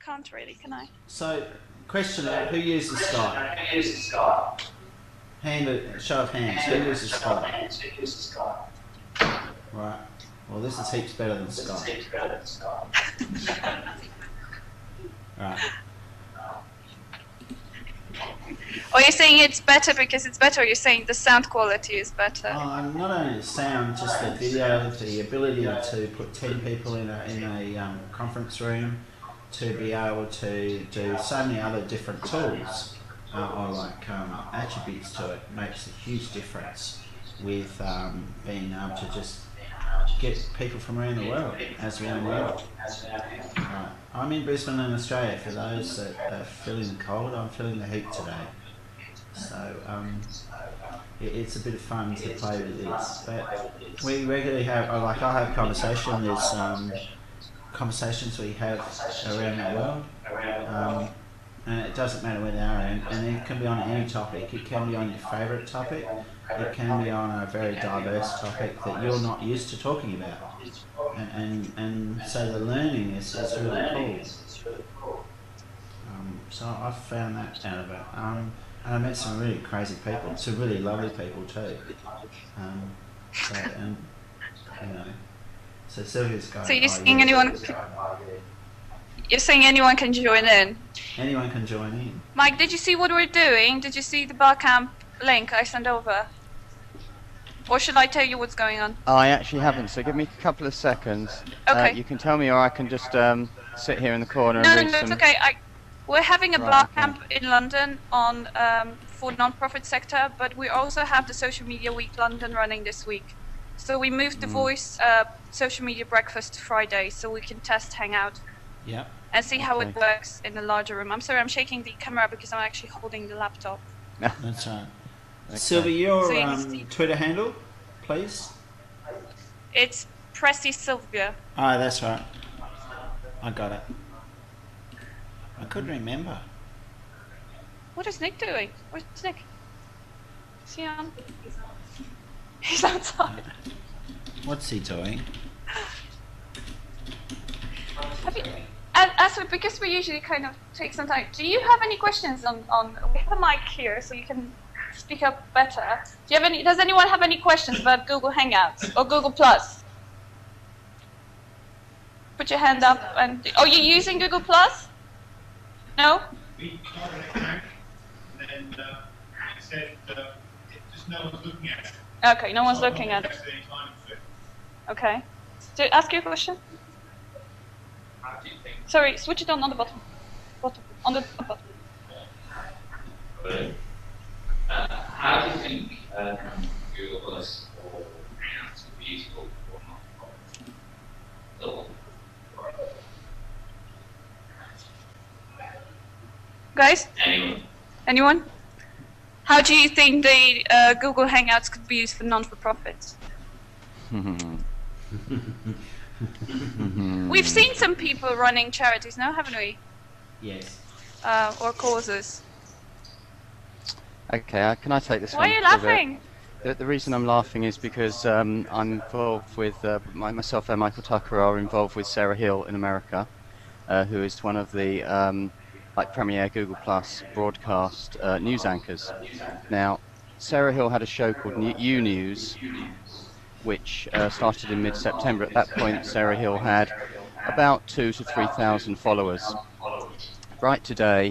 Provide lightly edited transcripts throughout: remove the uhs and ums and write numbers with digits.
can't really, can I? So, question: who uses Skype? Show of hands. Who uses Skype? Right. Well, this is heaps better than Skype. Right. Or you're saying it's better because it's better, or you're saying the sound quality is better? Not only the sound, just the video, the ability to put 10 people in a conference room, to be able to do so many other different tools or like attributes to it makes a huge difference with being able to just get people from around the world as we know. Right. I'm in Brisbane in Australia. For those that are feeling the cold, I'm feeling the heat today. So it's a bit of fun to play with this. But we regularly have, I have conversation. There's conversations we have around the world. And it doesn't matter where they are, and it can be on any topic. It can be on your favourite topic. It can be on a very diverse topic that you're not used to talking about. And so the learning is really cool. So I've found that out of it. And I met some really crazy people, some really lovely people too. So Sylvia's going. So you're saying anyone? You're saying anyone can join in? Anyone can join in. Mike, did you see what we're doing? Did you see the Barcamp link I sent over? Or should I tell you what's going on? I actually haven't, so give me a couple of seconds. Okay. You can tell me, or I can just sit here in the corner and read some... it's okay. We're having a Barcamp in London on for non-profit sector, but we also have the Social Media Week London running this week. So we moved the Voice Social Media Breakfast to Friday, so we can test Hangout. Yeah. And see how it works in a larger room. I'm sorry, I'm shaking the camera because I'm actually holding the laptop. That's right. Okay. Sylvia, your Twitter handle, please? It's Pressy Sylvia. Oh, that's right. I got it. I couldn't remember. What is Nick doing? Where's Nick? Is he on? He's outside. What's he doing? Because we usually kind of take some time, do you have any questions on we have a mic here so you can speak up better. Does anyone have any questions about Google Hangouts or Google Plus? Put your hand up and, oh, you're using Google Plus? No? We got an account and then it said just no one's looking at it. Okay, no one's looking at it. Okay. So ask your question. Sorry, switch it on the bottom. On the bottom. How do you think Google Plus or Hangouts would be useful or not? Guys? Anyone? How do you think the Google Hangouts could be used for non-for-profits? We've seen some people running charities now, haven't we? Yes. Or causes. Okay, can I take this one? Why are you laughing? The reason I'm laughing is because I'm involved with, myself and Michael Tucker are involved with Sarah Hill in America, who is one of the premier Google Plus broadcast news anchors. Now, Sarah Hill had a show called U News, which started in mid-September. At that point, Sarah Hill had about 2,000 to 3,000 followers. Right today,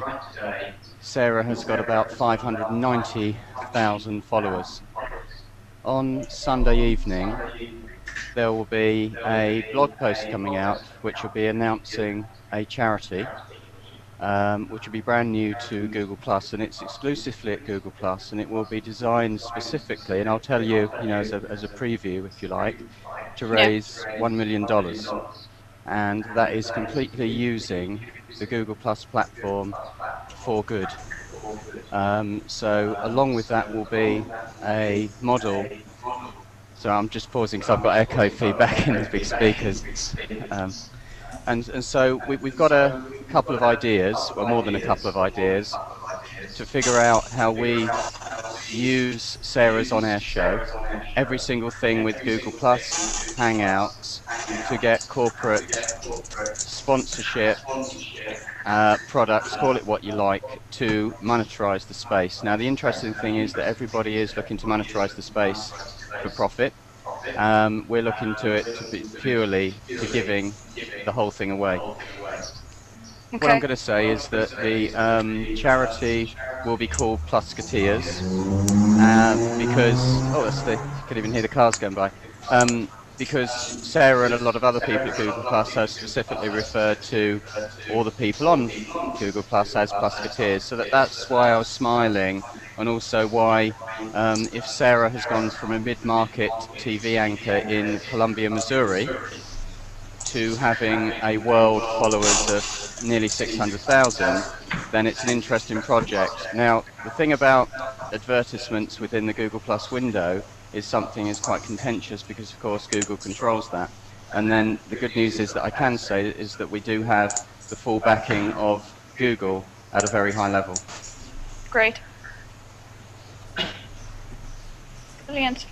Sarah has got about 590,000 followers. On Sunday evening, there will be a blog post coming out which will be announcing a charity which will be brand new to Google Plus, and it's exclusively at Google Plus, and it will be designed specifically, and I'll tell you, as a preview, if you like, to raise $1 million, and that is completely using the Google Plus platform for good. So along with that will be a model. So I'm just pausing because I've got echo feedback in the big speakers. And so we've got a couple of ideas, or more than a couple of ideas, to figure out how we use Sarah's on-air show, every single thing with Google Plus, Hangouts, to get corporate sponsorship, products, call it what you like, to monetize the space. Now, the interesting thing is that everybody is looking to monetize the space for profit. We're looking to it to be purely to giving the whole thing away. What I'm Okay. going to say is that the charity will be called Plusketeers because, oh, that's you could even hear the cars going by. Because Sarah and a lot of other people at Google Plus have specifically referred to all the people on Google Plus as Plusketeers. So that's why I was smiling, and also why, if Sarah has gone from a mid-market TV anchor in Columbia, Missouri, to having a world followers of nearly 600,000, then it's an interesting project. Now, the thing about advertisements within the Google Plus window is something is quite contentious because, of course, Google controls that. And then the good news is that I can say is that we do have the full backing of Google at a very high level. Great. Brilliant.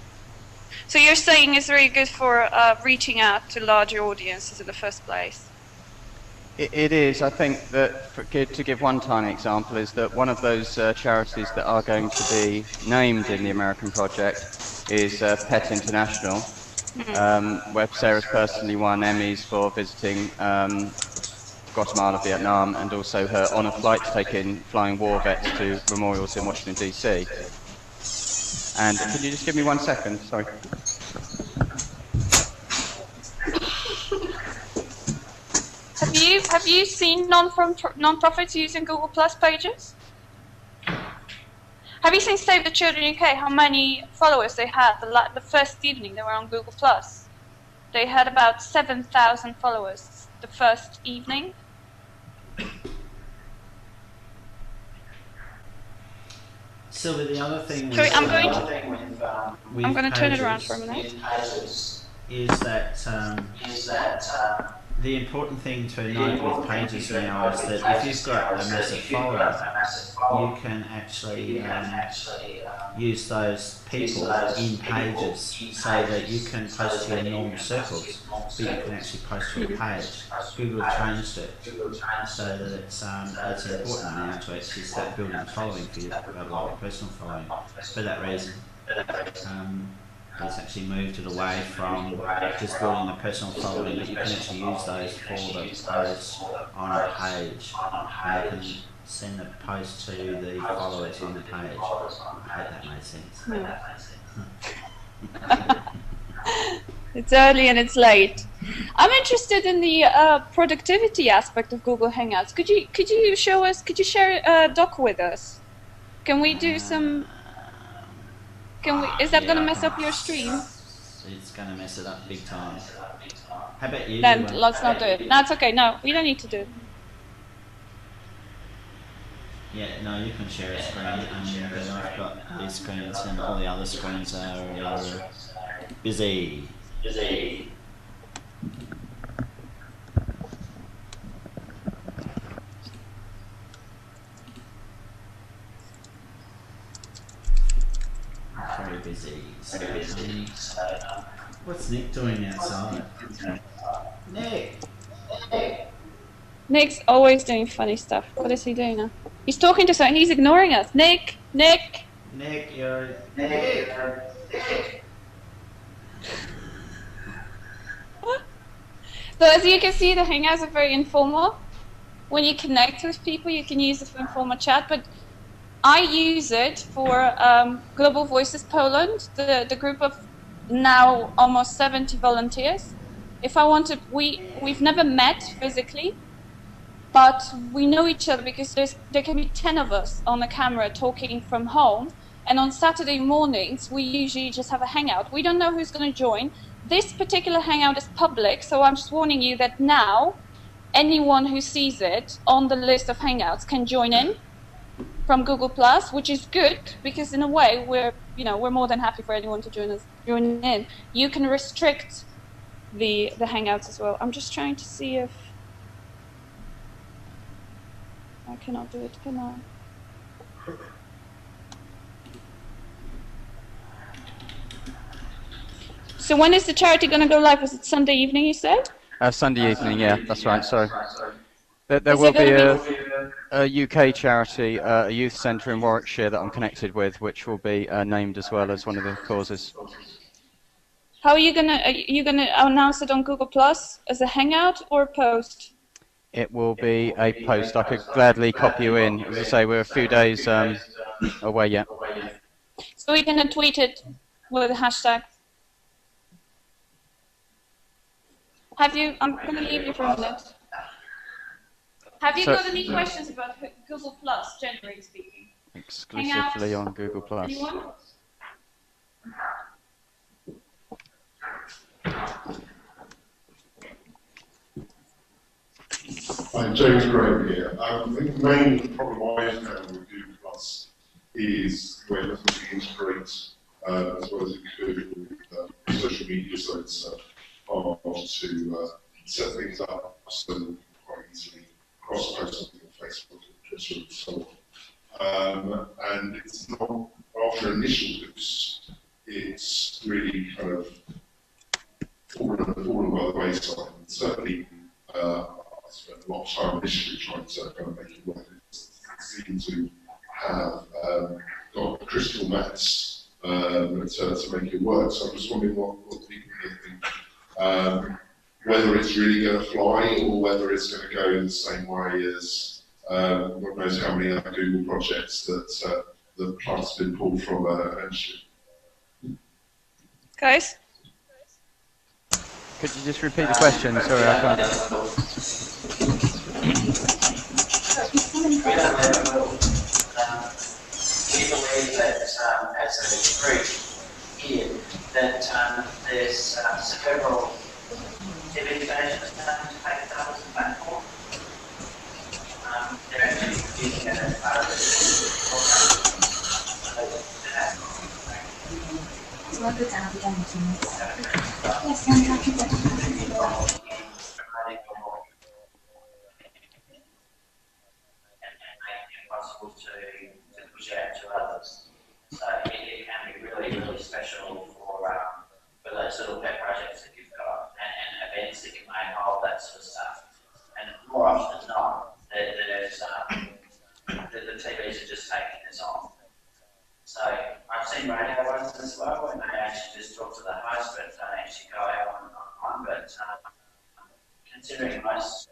So you're saying it's very good for reaching out to larger audiences in the first place? It is. I think that, to give one tiny example, is that one of those charities that are going to be named in the American project is Pet International, where Sarah's personally won Emmys for visiting Guatemala, Vietnam, and also her on a flight to take in flying war vets to memorials in Washington, D.C. And can you just give me 1 second? Sorry. Have you seen non-profits using Google Plus pages? Have you seen Save the Children UK? How many followers they had the first evening they were on Google Plus? They had about 7,000 followers the first evening. Sylvia, the other thing Sorry, I'm going to turn it around pages for a minute. is that the important thing to note with pages now is that if you've got a massive following, you can actually use those people in pages so that you can post to your normal circles, but you can actually post to a page. Google have changed it so that it's important now to actually start building a following for your personal following. For that reason, it's actually moved it away from just building a personal following, but you can actually use those for the posts on a page, and you can send the post to the followers on the page. I hope that made sense. It's early and it's late. I'm interested in the productivity aspect of Google Hangouts. Could you show us? Could you share a doc with us? Can we do some? Is that going to mess up your stream? It's going to mess it up big time. How about you? Then let's not do it. No, it's okay. No, we don't need to do it. Yeah, no, you can share a screen, but I've got these screens and all the other screens are busy. Very busy. So, what's Nick doing outside? Nick! Nick's always doing funny stuff. What is he doing now? He's talking to someone. He's ignoring us. Nick! Nick, you're... Nick! So as you can see, the Hangouts are very informal. When you connect with people, you can use it for informal chat, but I use it for Global Voices Poland, the group of now almost 70 volunteers. If I want to, we've never met physically, but we know each other because there can be 10 of us on the camera talking from home. And on Saturday mornings, we usually just have a hangout. We don't know who's going to join. This particular hangout is public, so I'm just warning you that now anyone who sees it on the list of hangouts can join in from Google Plus, which is good because in a way we're more than happy for anyone to join in. You can restrict the hangouts as well. I'm just trying to see if I cannot do it, can I? So when is the charity going to go live? Was it Sunday evening, you said? Sunday evening, yeah, that's right. So there Is will there be going to be... a UK charity, a youth centre in Warwickshire that I'm connected with, which will be named as well as one of the causes. How are you gonna announce it on Google Plus as a Hangout or a post? It will be a post. I could gladly copy you in. As I say, we're a few days away yet. So we're gonna tweet it with a hashtag. Have you? I'm gonna leave you for a minute. Have you got any questions about Google Plus, generally speaking? Exclusively Hangouts? on Google Plus. Anyone? Hi, James Graham here. I think the main problem I have found with Google Plus is where it doesn't really integrate as well as it could with social media sites to set things up so quite easily cross-post something on Facebook and Twitter and so on. And it's not, after initial boost, it's really kind of fallen by the wayside. And certainly, I spent a lot of time initially trying to kind of make it work. It seemed to have got critical mass to make it work. So I'm just wondering what people here think. Whether it's really going to fly or whether it's going to go in the same way as God knows how many other Google projects that the plug's been pulled from initially. Guys? Could you just repeat the question? Sorry, I can't. We believe that as a group here, that there's several TV stations to take it up as a platform. They're actually using it as part of the possible to push out to others. So it can be really, really special for those little pet projects that you've got and events that you may hold, that sort of stuff. And more often than not, there's the TVs are just taking this on. So I've seen radio ones as well, when they actually just talk to the host, but don't actually go out on. But considering most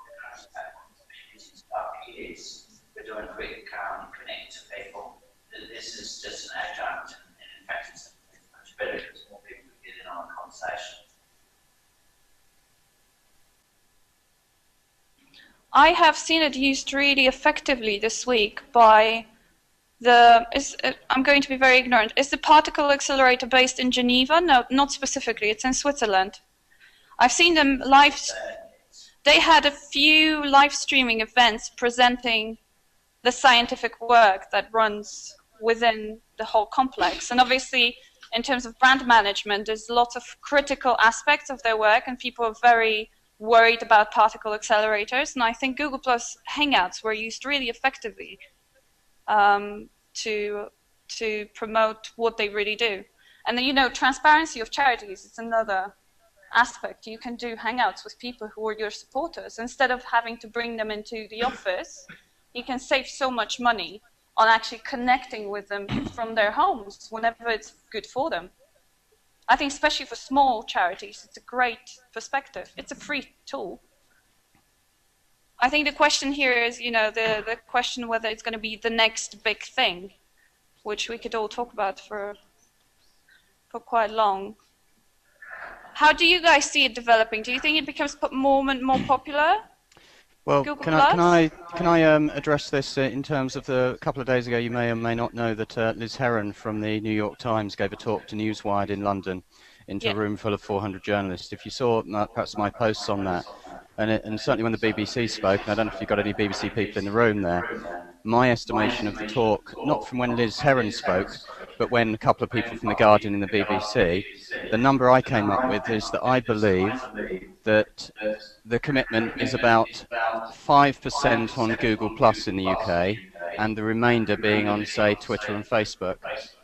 platforms using stuff is we're doing quick connect to people. This is just an adjunct, and in fact, it's much better because more people get in on the conversation. I have seen it used really effectively this week by the, I'm going to be very ignorant, is the particle accelerator based in Geneva? No, not specifically, it's in Switzerland. I've seen them live, they had a few live streaming events presenting the scientific work that runs within the whole complex. And obviously, in terms of brand management, there's lots of critical aspects of their work, and people are very worried about particle accelerators. And I think Google Plus Hangouts were used really effectively to promote what they really do. And then, you know, transparency of charities is another aspect. You can do Hangouts with people who are your supporters. Instead of having to bring them into the office, you can save so much money on actually connecting with them from their homes whenever it's good for them. I think especially for small charities, it's a great perspective. It's a free tool. I think the question here is, you know, the question whether it's going to be the next big thing, which we could all talk about for quite long. How do you guys see it developing? Do you think it becomes more and more popular? Well, Google can I address this in terms of a couple of days ago? You may or may not know that Liz Heron from the New York Times gave a talk to Newswired in London, into a room full of 400 journalists. If you saw perhaps my posts on that, and certainly when the BBC spoke, and I don't know if you've got any BBC people in the room there, my estimation of the talk, not from when Liz Heron spoke, but when a couple of people from The Guardian and the BBC, the number I came up with is that I believe that the commitment is about 5% on Google Plus in the UK, and the remainder being on, say, Twitter and Facebook.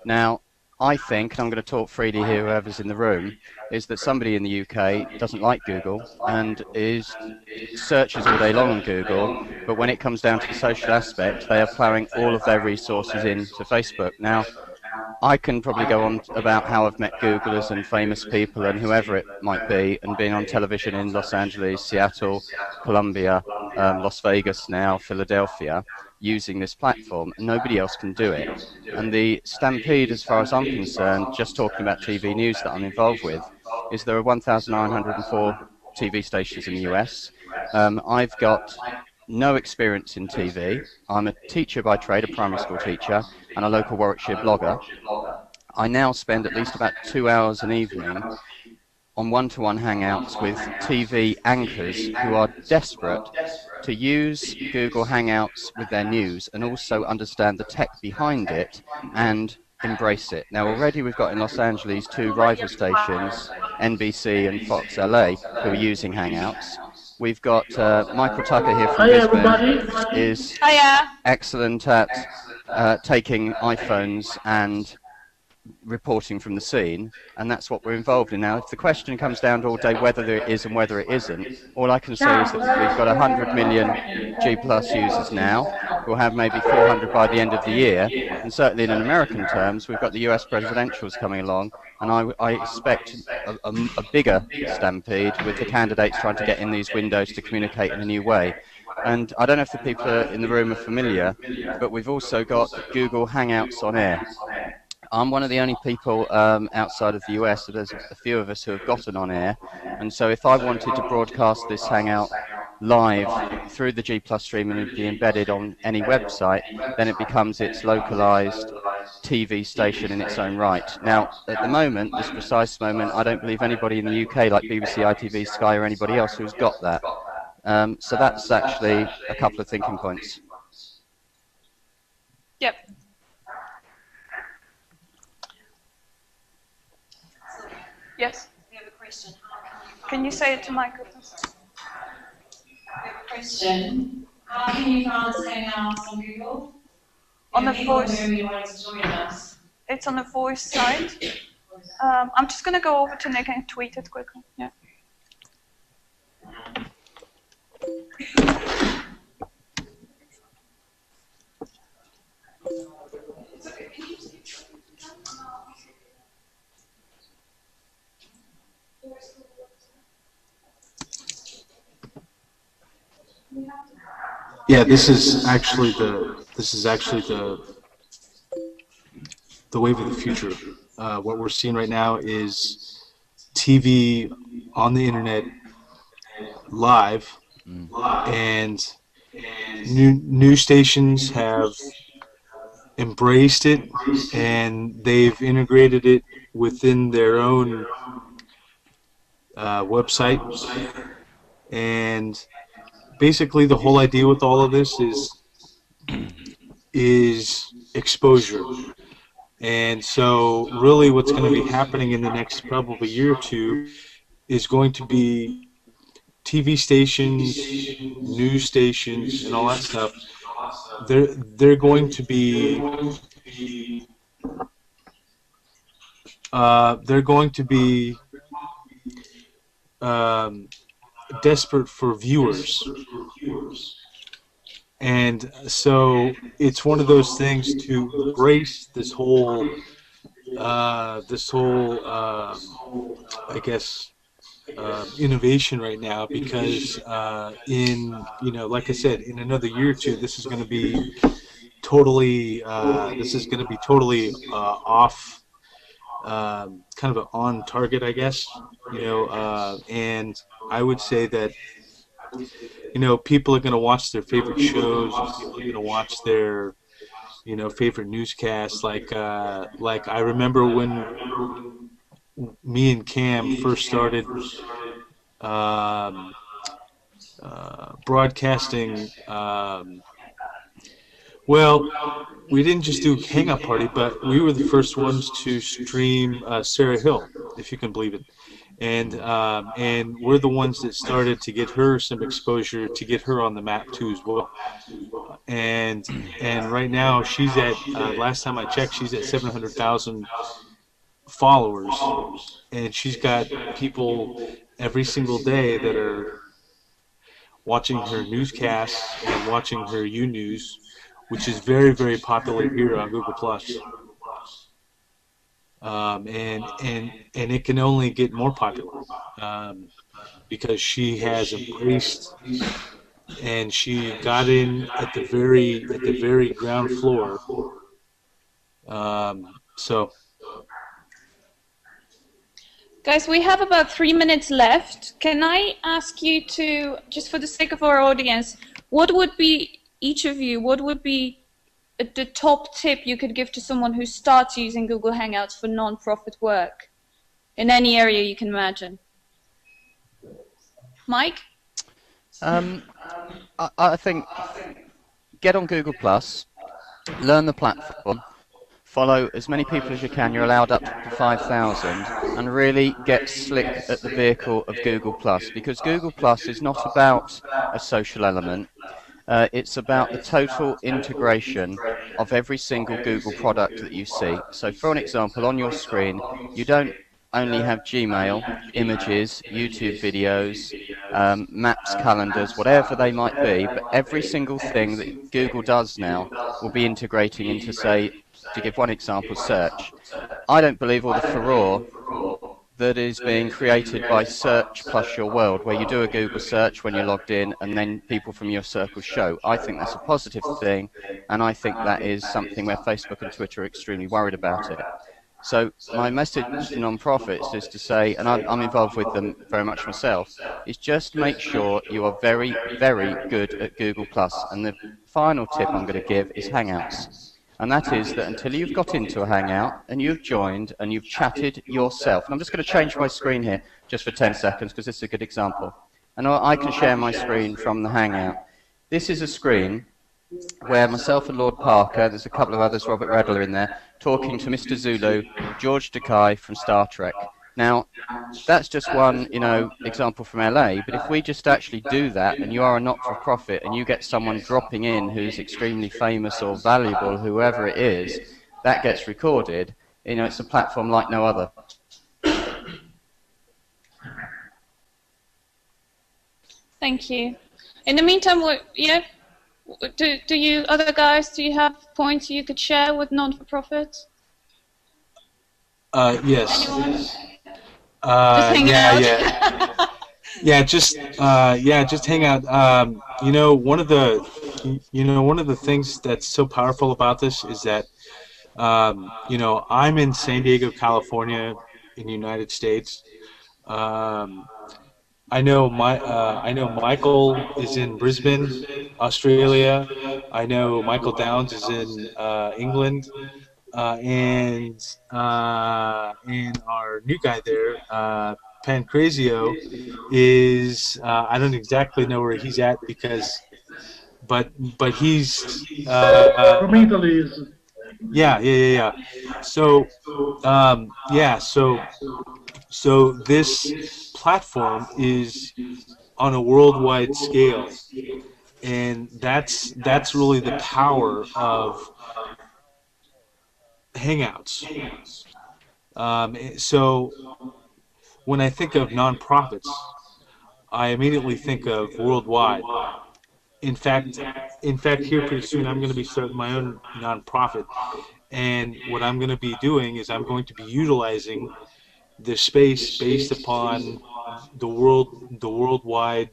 Now, I think, and I'm going to talk freely here, whoever's in the room, is that somebody in the UK doesn't like Google and searches all day long on Google, but when it comes down to the social aspect, they are ploughing all of their resources into Facebook. Now, I can probably go on about how I've met Googlers and famous people and whoever it might be, and been on television in Los Angeles, Seattle, Colombia, Las Vegas now, Philadelphia, using this platform, and nobody else can do it. And the stampede, as far as I'm concerned, just talking about TV news that I'm involved with, is there are 1,904 TV stations in the US. I've got no experience in TV. I'm a teacher by trade, a primary school teacher, and a local Warwickshire blogger. I now spend at least about 2 hours an evening on one-to-one hangouts with TV anchors who are desperate to use Google Hangouts with their news and also understand the tech behind it and embrace it. Now, already we've got in Los Angeles 2 rival stations, NBC and Fox LA, who are using Hangouts. We've got Michael Tucker here from Brisbane, is excellent at taking iPhones and reporting from the scene, and that's what we're involved in now. If the question comes down to all day whether there is and whether it isn't, all I can say is that we've got 100 million G+ users now. We'll have maybe 400 by the end of the year, and certainly in American terms, we've got the US presidentials coming along, and I expect a bigger stampede with the candidates trying to get in these windows to communicate in a new way. And I don't know if the people in the room are familiar, but we've also got Google Hangouts on Air. I'm one of the only people outside of the US, so there's a few of us who have gotten on air, and so if I wanted to broadcast this Hangout live through the G+ stream and it'd be embedded on any website, then it becomes its localized TV station in its own right. Now, at the moment, this precise moment, I don't believe anybody in the UK, like BBC, ITV, Sky, or anybody else who's got that. So that's actually a couple of thinking points. Yep. Yes. We have a question. Can you say it to Michael? We have a question. How can you find us Hangouts on Google? On the voice. Who wanting to join us? It's on the voice side. I'm just going to go over to Nick and tweet it quickly. Yeah. Yeah, this is actually the wave of the future. What we're seeing right now is TV on the internet live, and new stations have embraced it, and they've integrated it within their own website. And basically, the whole idea with all of this is exposure. And so really what's going to be happening in the next probably year or two is going to be TV stations, news stations, and all that stuff. They're going to be desperate for viewers, and so it's one of those things to embrace this whole I guess innovation right now, because like I said, in another year or two, this is going to be totally off, kind of on target, I guess, and I would say that people are going to watch their favorite shows, people are going to watch their favorite newscasts, like I remember when me and Cam first started broadcasting. Well, we didn't just do Hangout Party, but we were the first ones to stream Sarah Hill, if you can believe it. And we're the ones that started to get her some exposure, to get her on the map too as well. And right now she's at, last time I checked, she's at 700,000 followers, and she's got people every single day that are watching her newscasts and watching her U News, which is very, very popular here on Google Plus. And it can only get more popular because she has embraced and she got in at the very ground floor. So Guys, we have about 3 minutes left. Can I ask you to, just for the sake of our audience, what would be, each of you, what would be the top tip you could give to someone who starts using Google Hangouts for non-profit work in any area you can imagine? Mike? I think get on Google Plus, learn the platform, follow as many people as you can. You're allowed up to 5,000, and really get slick at the vehicle of Google Plus, because Google Plus is not about a social element. It's about the total integration of every single Google product that you see. So for an example, on your screen, you don't only have Gmail, images, YouTube videos, maps, calendars, whatever they might be, but every single thing that Google does now will be integrating into, say, to give one example, search. I don't believe all the furore that is being created by search plus your world, where you do a Google search when you're logged in and then people from your circle show. I think that's a positive thing, and I think that is something where Facebook and Twitter are extremely worried about it. So my message to non-profits is to say, and I'm involved with them very much myself, is just make sure you are very, very good at Google+. And the final tip I'm going to give is Hangouts. And that is that until you've got into a Hangout and you've joined and you've chatted yourself, and I'm just going to change my screen here just for 10 seconds because this is a good example. And I can share my screen from the Hangout. This is a screen where myself and Lord Parker, there's a couple of others, Robert Redler in there, talking to Mr. Zulu, George Takei from Star Trek. Now, that's just one, example from LA, but if we just actually do that, and you are a not-for-profit, and you get someone dropping in who's extremely famous or valuable, whoever it is, that gets recorded, it's a platform like no other. Thank you. In the meantime, do you other guys, do you have points you could share with non-for-profits? Yes. Anyone? Just hang out. Just hang out. One of the things that's so powerful about this is that I'm in San Diego, California, in the United States. I know Michael is in Brisbane, Australia. I know Michael Downs is in England. And our new guy there, Pancrazio, is I don't exactly know where he's at but he's from Italy. Yeah. So this platform is on a worldwide scale, and that's really the power of Hangouts. So when I think of nonprofits, I immediately think of worldwide. In fact, here pretty soon I'm going to be starting my own nonprofit, and what I'm going to be doing is I'm going to be utilizing the space based upon the worldwide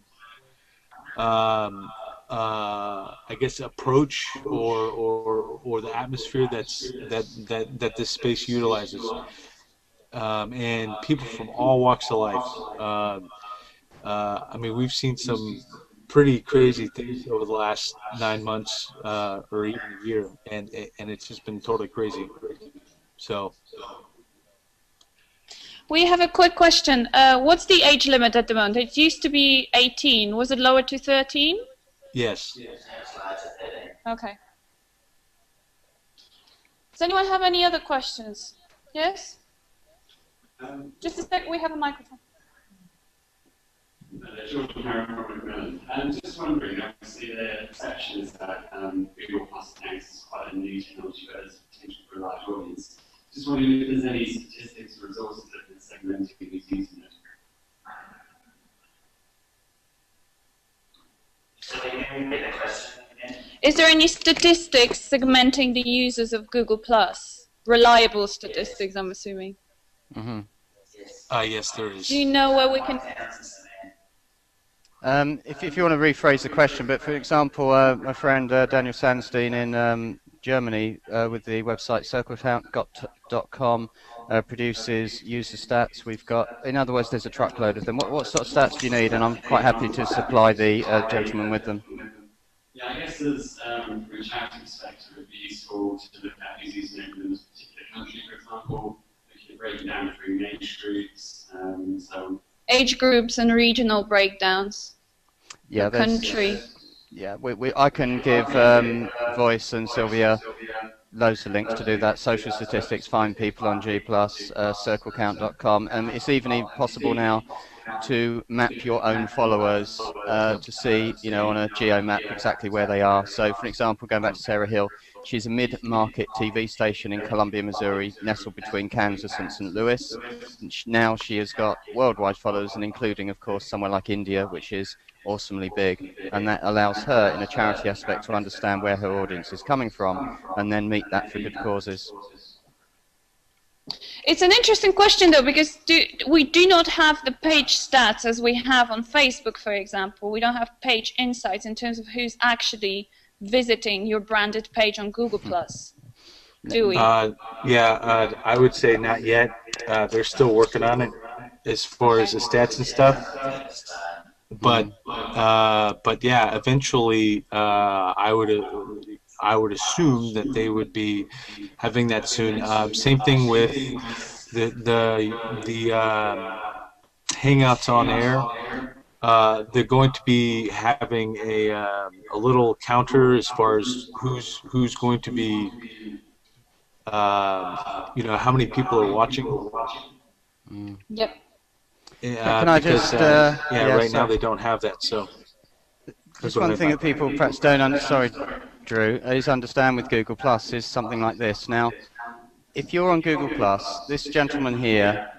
I guess approach or the atmosphere that this space utilizes, and people from all walks of life. I mean, we've seen some pretty crazy things over the last 9 months or even a year, and it's just been totally crazy. So. We have a quick question. What's the age limit at the moment? It used to be 18. Was it lowered to 13? Yes. Okay. Does anyone have any other questions? Yes? Just a sec, we have a microphone. I'm just wondering, obviously the perception is that Google Plus Thanks is quite a new technology, but it's potential for a large audience. Just wondering if there's any statistics Is there any statistics segmenting the users of Google Plus? Reliable statistics, I'm assuming. Mm-hmm. Yes, there is. Do you know where we can? If you want to rephrase the question, but for example, my friend Daniel Sandstein in Germany with the website circlecount.com produces user stats. We've got, in other words, there's a truckload of them. What sort of stats do you need? And I'm quite happy to supply the gentleman with them. Yeah, I guess there's, from a charity perspective, it would be useful to look at who's using it in a particular country, for example. We can break it down through age groups, so Age groups and regional breakdowns. Yeah, country. Yeah, I can give Voice and Sylvia loads of links to do that. Social statistics, find people on G+, circlecount.com, and it's even possible now to map your own followers to see, you know, on a geo map exactly where they are. So, for example, going back to Sarah Hill, she's a mid-market TV station in Columbia, Missouri, nestled between Kansas and St. Louis. And now she has got worldwide followers, and including, of course, somewhere like India, which is awesomely big, and that allows her, in a charity aspect, to understand where her audience is coming from, and then meet that for good causes. It's an interesting question, though, because we do not have the page stats as we have on Facebook, for example. We don't have page insights in terms of who's actually visiting your branded page on Google+. Do we? Yeah, I would say not yet. They're still working on it as far as the stats and stuff. But yeah, eventually I would assume that they would be having that soon. Same thing with the Hangouts on Air. They're going to be having a little counter as far as who's going to be, you know, how many people are watching. Yep. Can I because, just right now they don't have that, so. Just one thing that people perhaps don't understand, Drew, is understand with Google Plus is something like this. Now, if you're on Google Plus, this gentleman here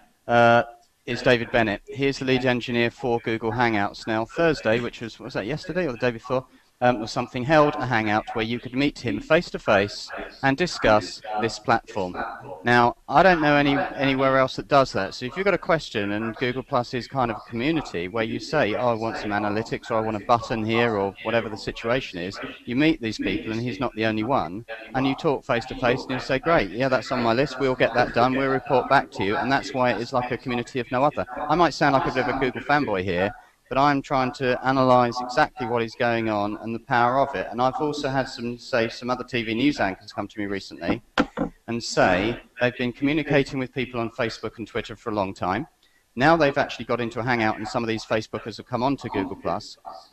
is David Bennett. He is the lead engineer for Google Hangouts. Now, Thursday, which was that yesterday or the day before, was something held a Hangout where you could meet him face to face and discuss this platform. Now, I don't know anywhere else that does that. So if you've got a question, and Google Plus is kind of a community where you say, oh, I want some analytics, or I want a button here, or whatever the situation is, you meet these people, and he's not the only one, and you talk face to face, and you say, great, yeah, that's on my list, we'll get that done, we'll report back to you, and that's why it is like a community of no other. I might sound like a bit of a Google fanboy here, but I'm trying to analyse exactly what is going on and the power of it. And I've also had some other TV news anchors come to me recently and say they've been communicating with people on Facebook and Twitter for a long time. Now they've actually got into a Hangout, and some of these Facebookers have come onto Google+,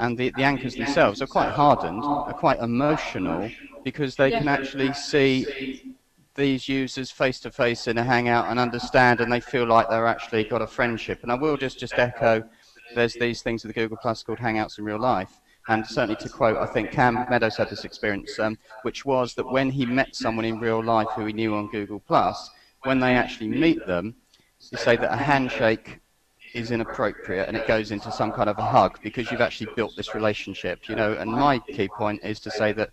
and the anchors themselves are quite hardened, are quite emotional, because they can actually see these users face to face in a Hangout and understand, and they feel like they're actually got a friendship. And I will just echo, there's these things with the Google Plus called Hangouts in real life, and certainly to quote, I think Cam Meadows had this experience, which was that when he met someone in real life who he knew on Google Plus, when they actually meet them, you say that a handshake is inappropriate and it goes into some kind of a hug because you've actually built this relationship, you know. And my key point is to say that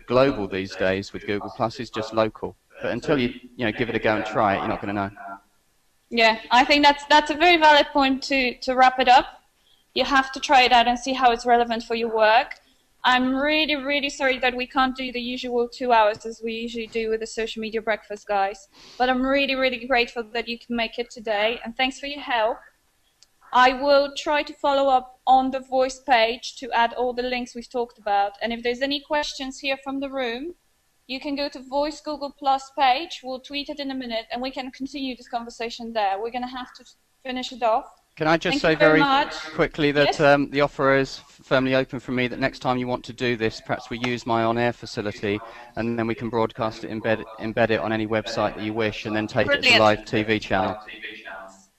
global these days with Google Plus is just local. But until you give it a go and try it, you're not going to know. Yeah, I think that's a very valid point to wrap it up. You have to try it out and see how it's relevant for your work. I'm really, really sorry that we can't do the usual 2 hours as we usually do with the social media breakfast, guys. But I'm really, really grateful that you can make it today, and thanks for your help. I will try to follow up on the Voice page to add all the links we've talked about. And if there's any questions here from the room, you can go to Voice Google Plus page. We'll tweet it in a minute, and we can continue this conversation there. We're going to have to finish it off. Can I just say very quickly that the offer is firmly open for me, that next time you want to do this, perhaps we use my on-air facility, and then we can broadcast it, embed it on any website that you wish, and then take it to a live TV channel.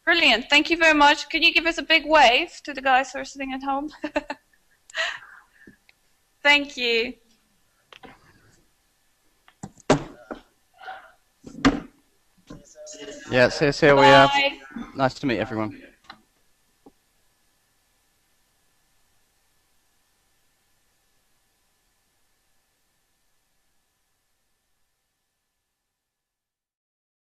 Brilliant. Thank you very much. Can you give us a big wave to the guys who are sitting at home? Thank you. Yes, here we are. Nice to meet everyone.